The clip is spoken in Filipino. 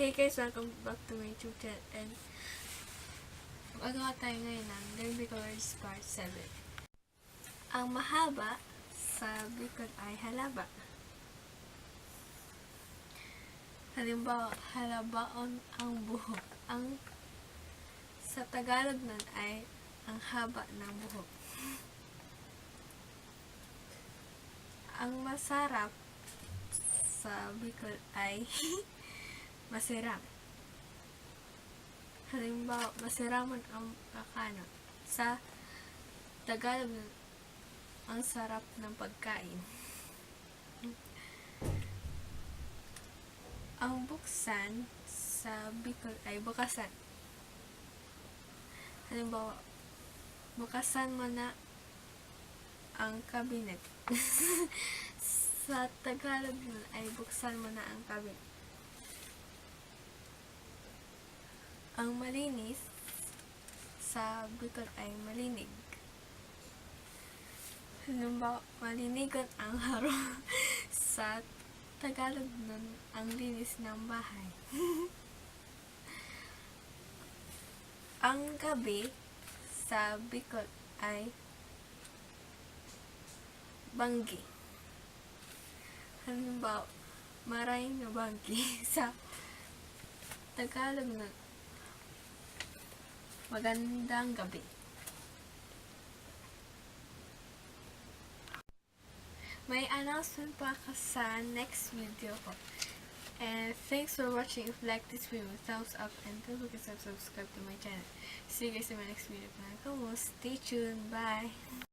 Hey guys, welcome back to my YouTube channel, and magawa tayo ngayon ng Bicol Part 7. Ang mahaba sa Bicol ay halaba. Halimbawa, halabaon ang buhok. Ang sa Tagalog nun ay ang haba ng buhok. Ang masarap sa Bicol ay masirang. Halimbawa, masiraman ang kakano. Sa Tagalog, ang sarap ng pagkain. Ang buksan sa Bicol ay bukasan. Halimbawa, bukasan mo na ang cabinet. Sa Tagalog ay buksan mo na ang cabinet. Ang malinis sa Bicol ay malinig. Halimbawa, malinigan ang harong. Sa Tagalog nun, ang linis ng bahay. Ang gabi sa Bicol ay banggi. Halimbawa, maraming na banggi. Sa Tagalog nun, magandang gabi. May announcement pa ako sa next video ko. And thanks for watching. If you like this video, thumbs up and don't forget to subscribe to my channel. See you guys in my next video. Stay tuned. Bye!